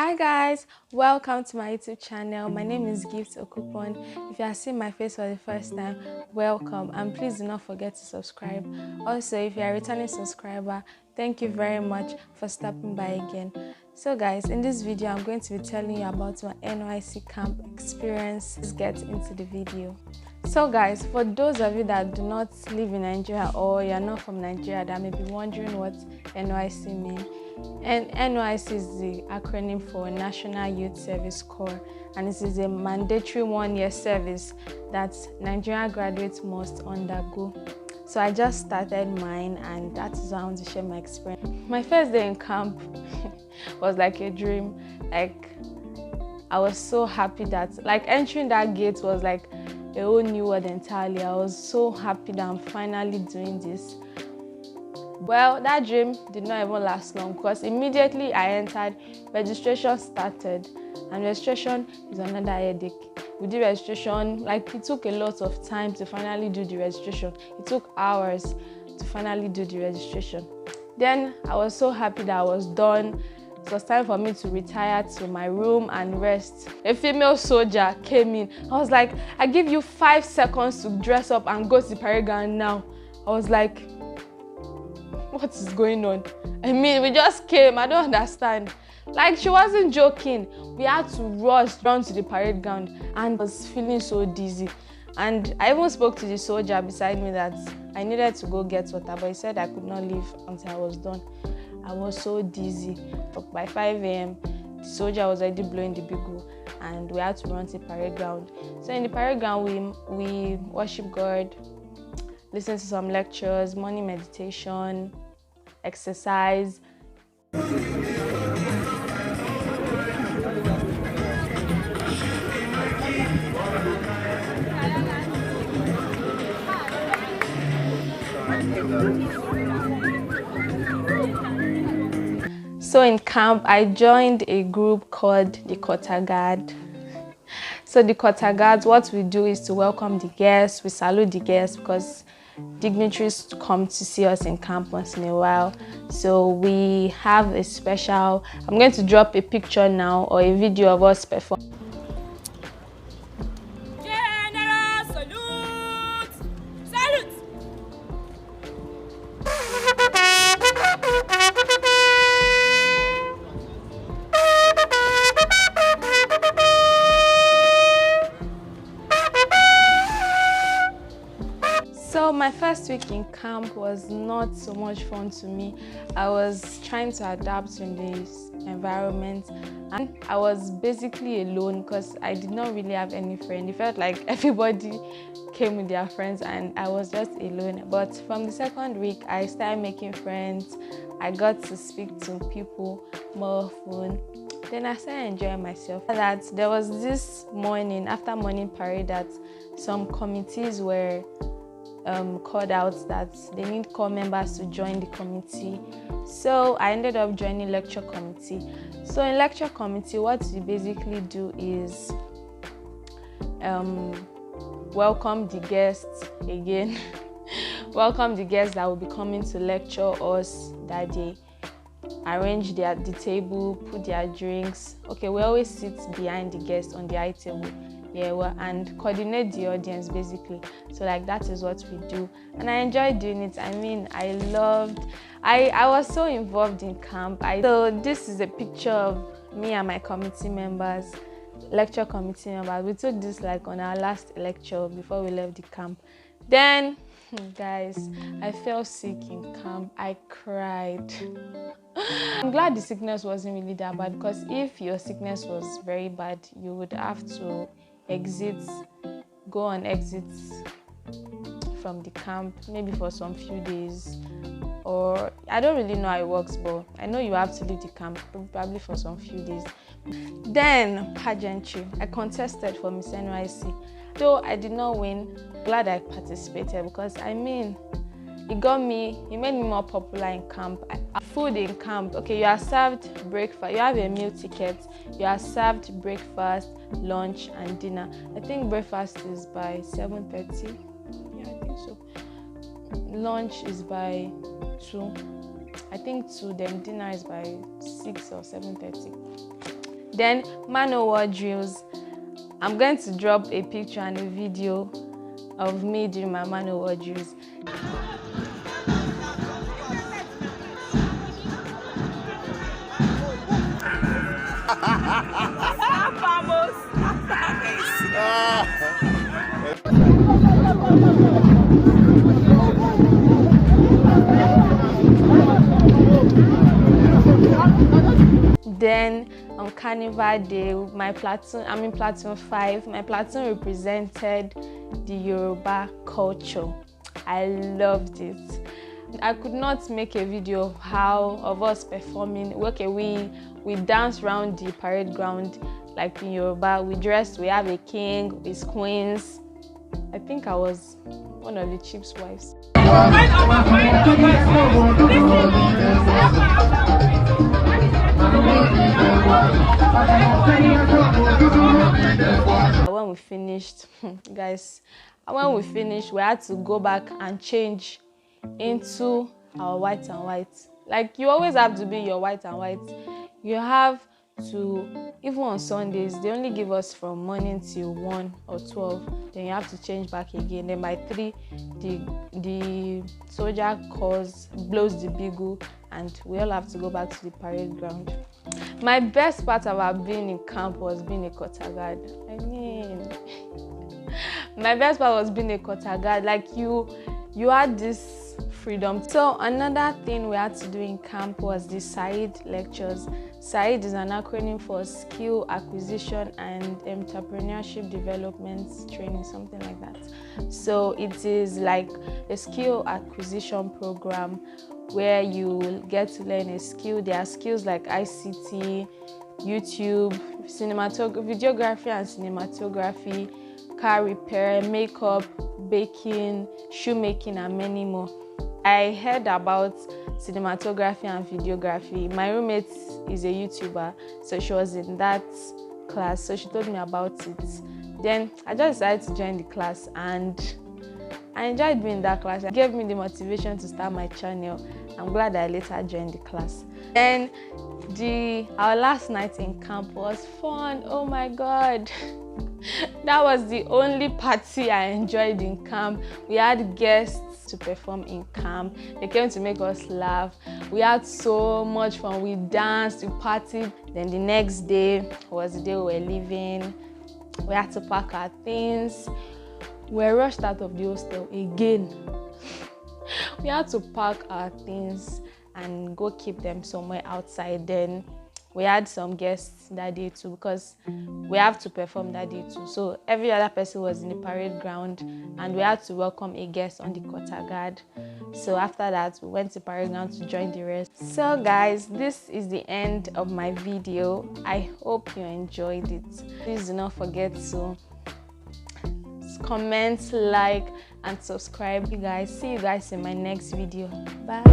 Hi guys, welcome to my YouTube channel. My name is Gift Okupon. If you are seeing my face for the first time, welcome, and please do not forget to subscribe. Also, if you are a returning subscriber, thank you very much for stopping by again. So guys, in this video I'm going to be telling you about my Nysc camp experience. Let's get into the video. So guys, for those of you that do not live in Nigeria or you're not from Nigeria that may be wondering what Nysc means, and Nysc is the acronym for National Youth Service Corps, and this is a mandatory one-year service that Nigerian graduates must undergo. So I just started mine, and that is why I want to share my experience. My first day in camp was like a dream. Like, I was so happy that entering that gate was like a whole new world entirely. I was so happy that I'm finally doing this. Well, that dream did not even last long because immediately I entered, registration started, and registration is another headache. We did registration, it took a lot of time to finally do the registration. It took hours to finally do the registration. Then I was so happy that I was done. It was time for me to retire to my room and rest. A female soldier came in. I was like, I give you 5 seconds to dress up and go to the parade ground now. I was like, what is going on? I mean, we just came. I don't understand. She wasn't joking. We had to rush down to the parade ground, and I was feeling so dizzy. And I even spoke to the soldier beside me that I needed to go get water, but he said I could not leave until I was done. I was so dizzy. By 5 a.m., the soldier was already blowing the bugle, and we had to run to the parade ground. So in the parade ground, we worship God, listen to some lectures, morning meditation, exercise. So in camp, I joined a group called the Quarter Guard. So the Quarter Guards, what we do is to welcome the guests. We salute the guests because dignitaries come to see us in camp once in a while. So we have a special, I'm going to drop a picture now or a video of us performing. General salute! Salute! So my first week in camp was not so much fun to me. I was trying to adapt in this environment, and I was basically alone because I did not really have any friend. It felt like everybody came with their friends and I was just alone. But from the second week, I started making friends. I got to speak to people more often. Then I started enjoying myself. That there was this morning, after morning parade, that some committees were called out that they need core members to join the committee. So I ended up joining lecture committee. So in lecture committee, what we basically do is welcome the guests again. Welcome the guests that will be coming to lecture us that day. Arrange the table, put their drinks. Okay, we always sit behind the guests on the high table. Yeah, well, and coordinate the audience basically. So that is what we do, and I enjoyed doing it. I mean, I was so involved in camp. So this is a picture of me and my committee members, lecture committee members. We took this on our last lecture before we left the camp. Then guys, I fell sick in camp. I cried. I'm glad the sickness wasn't really that bad, because if your sickness was very bad, you would have to go on exits from the camp, maybe for some few days, or I don't really know how it works, but I know you have to leave the camp probably for some few days. Then pageantry, I contested for Miss Nysc. Though I did not win, glad I participated, because I mean, it made me more popular in camp. food in camp. Okay, you are served breakfast. You have a meal ticket. You are served breakfast, lunch, and dinner. I think breakfast is by 7:30. Yeah, I think so. Lunch is by 2. I think 2. Then dinner is by 6 or 7:30. Then man o' war drills. I'm going to drop a picture and a video of me doing my man o' war drills. Then on Carnival Day, my platoon, I'm in platoon 5. My platoon represented the Yoruba culture. I loved it. I could not make a video of us performing. Okay, we danced around the parade ground like in Yoruba. We dressed. We have a king with queens. I think I was one of the chief's wives. When we finished, guys, when we finished, we had to go back and change into our white and white. Like, you always have to be your white and white. You have to, even on Sundays, they only give us from morning till 1 or 12. Then you have to change back again. Then by 3, the soldier blows the bugle, and we all have to go back to the parade ground. My best part about being in camp was being a quarter guard. I mean, my best part was being a quarter guard. Like, you had this freedom. So another thing we had to do in camp was the SAID lectures. SAID is an acronym for Skill Acquisition and Entrepreneurship Development Training, something like that. So it is like a skill acquisition program where you get to learn a skill. There are skills like ICT, YouTube, cinematography, videography and cinematography, car repair, makeup, baking, shoemaking, and many more. I heard about cinematography and videography. My roommate is a YouTuber, so she was in that class, so she told me about it. Then I just decided to join the class, and I enjoyed being in that class. It gave me the motivation to start my channel. I'm glad I later joined the class. Then our last night in camp was fun. Oh my God. That was the only party I enjoyed in camp. We had guests to perform in camp. They came to make us laugh. We had so much fun. We danced, we partied. Then the next day was the day we were leaving. We had to pack our things. We were rushed out of the hostel again. We had to pack our things and go keep them somewhere outside. Then we had some guests that day too, because we have to perform that day too. So every other person was in the parade ground, and we had to welcome a guest on the quarter guard. So after that, we went to parade ground to join the rest. So guys, this is the end of my video. I hope you enjoyed it. Please do not forget to comment, like, and subscribe. See you guys in my next video. Bye.